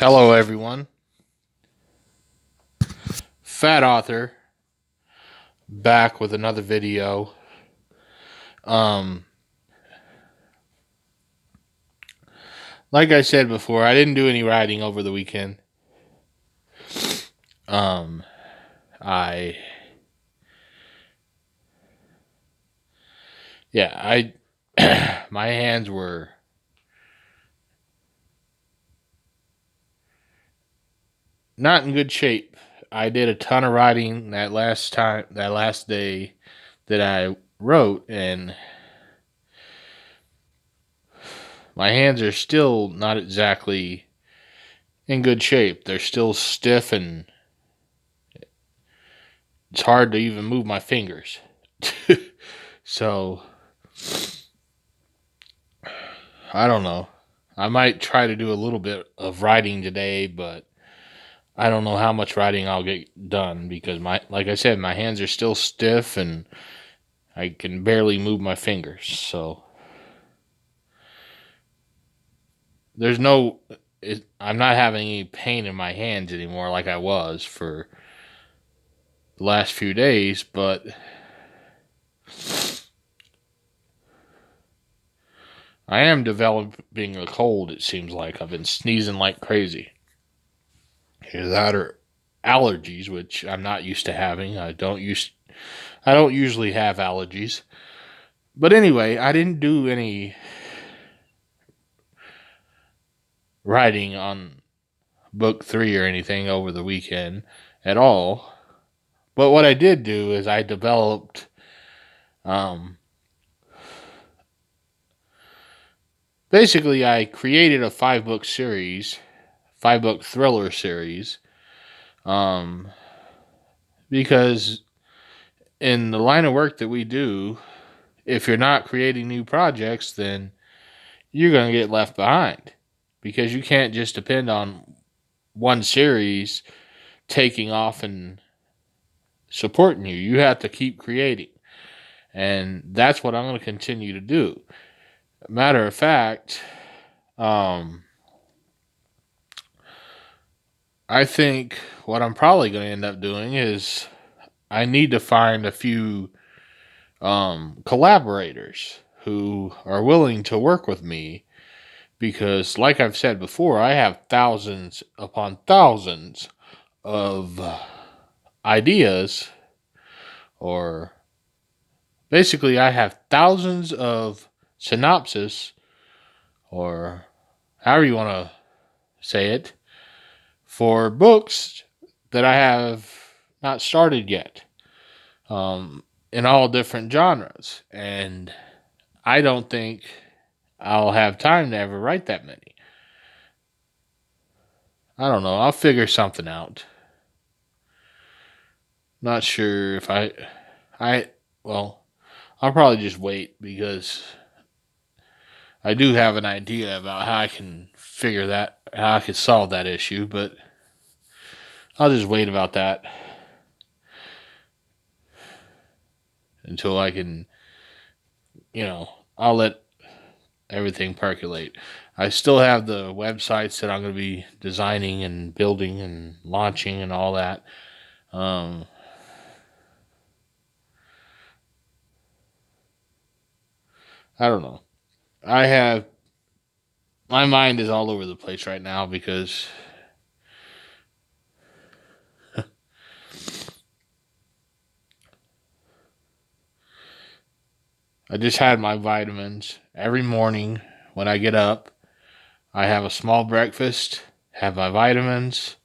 Hello, everyone. Fat Author back with another video. Um, like I said before, I didn't do any writing over the weekend. Um, I I my hands were not in good shape. I did a ton of writing that last day that I wrote, and my hands are still not exactly in good shape. They're still stiff, and it's hard to even move my fingers. So, I don't know. I might try to do a little bit of writing today, but I don't know how much writing I'll get done because like I said, my hands are still stiff and I can barely move my fingers. So there's no I'm not having any pain in my hands anymore like I was for the last few days, but I am developing a cold, it seems like. I've been sneezing like crazy. Either that or allergies, which I'm not used to having. I don't usually have allergies. But anyway, I didn't do any writing on book 3 or anything over the weekend at all. But what I did do is I developed basically I created a 5-book series, 5-book thriller series, because in the line of work that we do, if you're not creating new projects, then you're going to get left behind because you can't just depend on one series taking off and supporting you. You have to keep creating. And that's what I'm going to continue to do. Matter of fact, I think what I'm probably going to end up doing is I need to find a few collaborators who are willing to work with me because, like I've said before, I have thousands upon thousands of ideas, or basically, I have thousands of synopsis, or however you want to say it, for books that I have not started yet, in all different genres. And I don't think I'll have time to ever write that many. I don't know. I'll figure something out. Not sure if well, I'll probably just wait because I do have an idea about how I can how I can solve that issue, but I'll just wait about that until I can, I'll let everything percolate. I still have the websites that I'm going to be designing and building and launching and all that. I don't know. My mind is all over the place right now because I just had my vitamins every morning when I get up. I have a small breakfast, have my vitamins,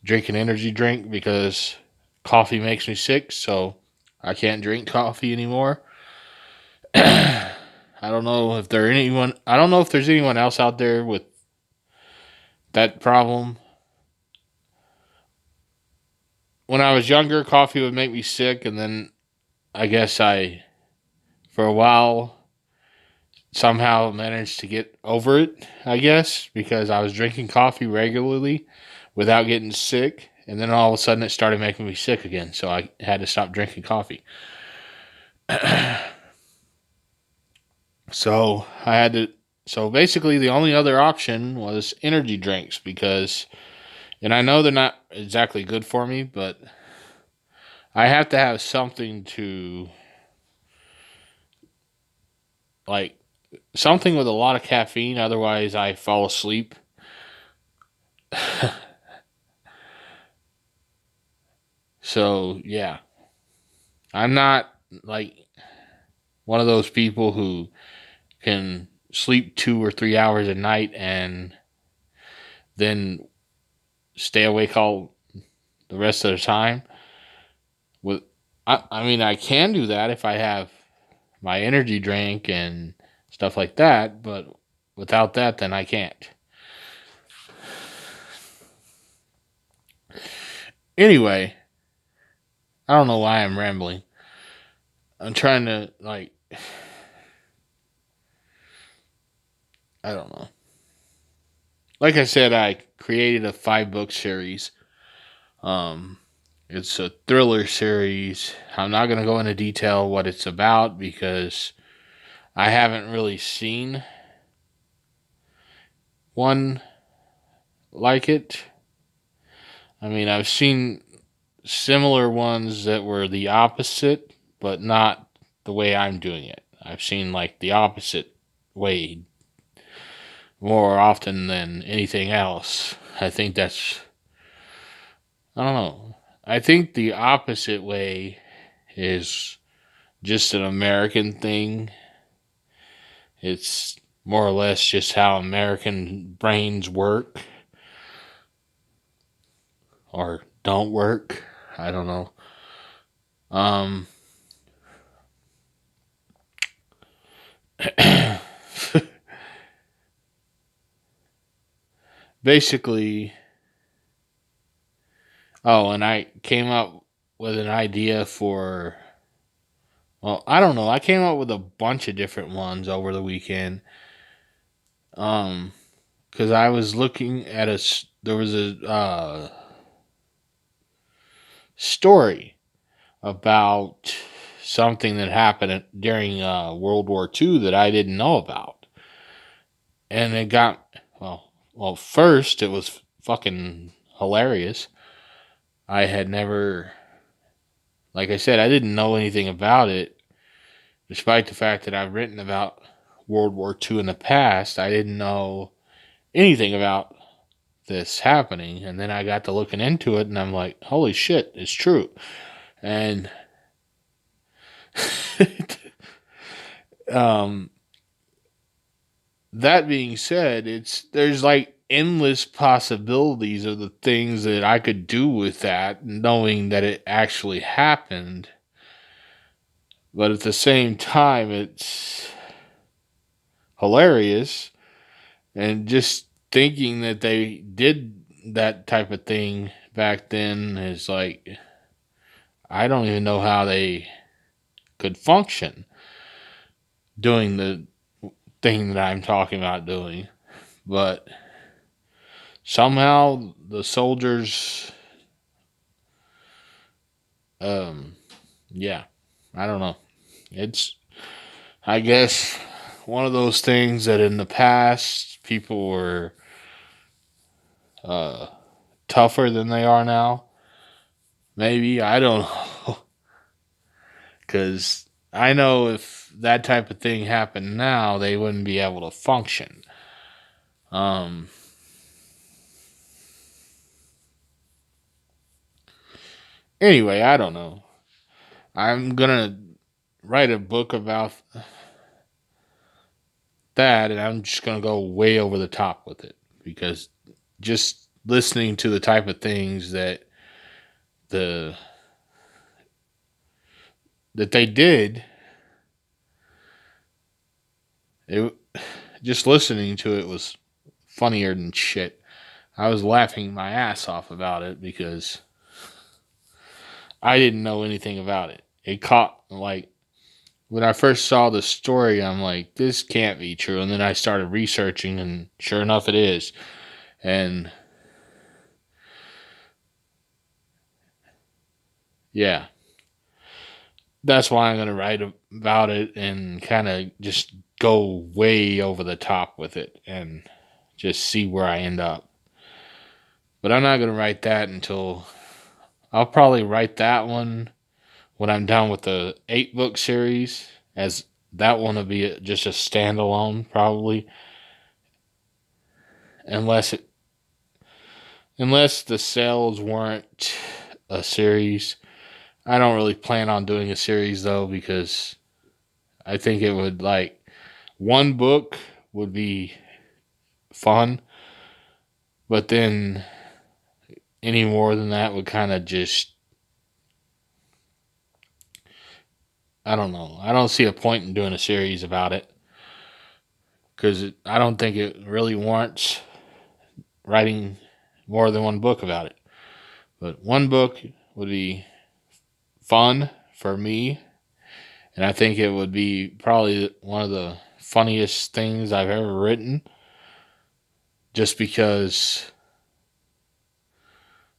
drink an energy drink because coffee makes me sick, so I can't drink coffee anymore. I don't know if there's anyone else out there with that problem. When I was younger, coffee would make me sick, and then I guess for a while, somehow managed to get over it, I guess, because I was drinking coffee regularly without getting sick. And then all of a sudden it started making me sick again. So I had to stop drinking coffee. So I had to So basically, the only other option was energy drinks because, and I know they're not exactly good for me, but I have to have something to, like, something with a lot of caffeine. Otherwise, I fall asleep. So, yeah. I'm not like one of those people who can sleep 2 or 3 hours a night and then stay awake all the rest of the time. With I mean, I can do that if I have my energy drink and stuff like that, but without that, then I can't. Anyway, I don't know why I'm rambling. I'm trying to, like, I don't know. Like I said, I created a 5 book series. Um, it's a thriller series. I'm not going to go into detail what it's about because I haven't really seen one like it. I mean, I've seen similar ones that were the opposite, but not the way I'm doing it. I've seen like the opposite way more often than anything else. I think that's, I don't know. I think the opposite way is just an American thing. It's more or less just how American brains work or don't work. I don't know. Um, basically, oh, and I came up with an idea for, well, I don't know. I came up with a bunch of different ones over the weekend. Um, because I was looking at there was a story about something that happened during World War II that I didn't know about, and it got first it was fucking hilarious. I had never, like I said, I didn't know anything about it, despite the fact that I've written about World War II in the past. I didn't know anything about this happening, and then I got to looking into it, and I'm like, holy shit, it's true. And um, that being said, there's like endless possibilities of the things that I could do with that, knowing that it actually happened. But at the same time, it's hilarious, and just thinking that they did that type of thing back then is like, I don't even know how they could function doing the thing that I'm talking about doing. But somehow the soldiers, um, yeah, I don't know. It's, I guess, one of those things that in the past people were uh, tougher than they are now. Maybe, I don't know. Because I know if that type of thing happened now, they wouldn't be able to function. Um, anyway, I don't know. I'm gonna write a book about that, and I'm just gonna go way over the top with it because just listening to the type of things the that they did, it just listening to it was funnier than shit. I was laughing my ass off about it because I didn't know anything about it. It caught, like, when I first saw the story, I'm like, this can't be true. And then I started researching, and sure enough, it is. And yeah, that's why I'm going to write about it and kind of just go way over the top with it and just see where I end up. But I'm not going to write that until I'll probably write that one when I'm done with the 8-book series, as that one will be just a standalone probably, unless the sales weren't a series. I don't really plan on doing a series though, because I think it would, like, one book would be fun, but then any more than that would kind of just, I don't know. I don't see a point in doing a series about it, because I don't think it really warrants writing more than one book about it. But one book would be fun for me, and I think it would be probably one of the funniest things I've ever written, just because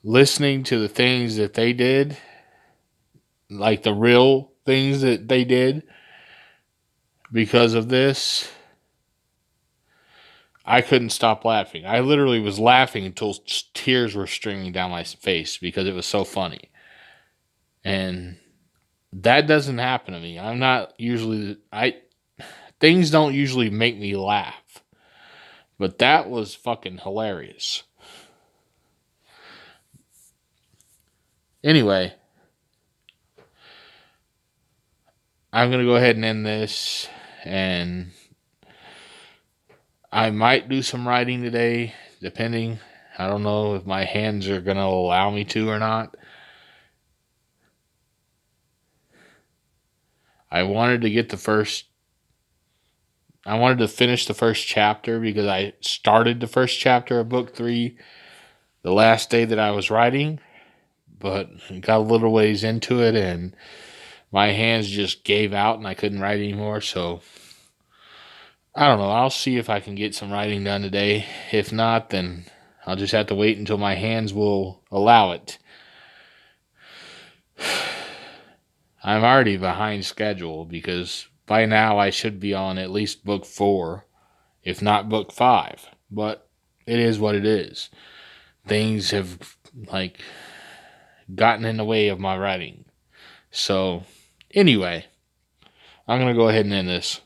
listening to the things that they did, like the real things that they did because of this, I couldn't stop laughing. I literally was laughing until tears were streaming down my face because it was so funny. And that doesn't happen to me. I'm not usually, things don't usually make me laugh. But that was fucking hilarious. Anyway, I'm going to go ahead and end this, and I might do some writing today, depending. I don't know if my hands are going to allow me to or not. I wanted to finish the first chapter because I started the first chapter of book 3 the last day that I was writing, but got a little ways into it and my hands just gave out and I couldn't write anymore. So I don't know. I'll see if I can get some writing done today. If not, then I'll just have to wait until my hands will allow it. I'm already behind schedule because by now I should be on at least book 4, if not book 5. But it is what it is. Things have, like, gotten in the way of my writing. So, anyway, I'm going to go ahead and end this.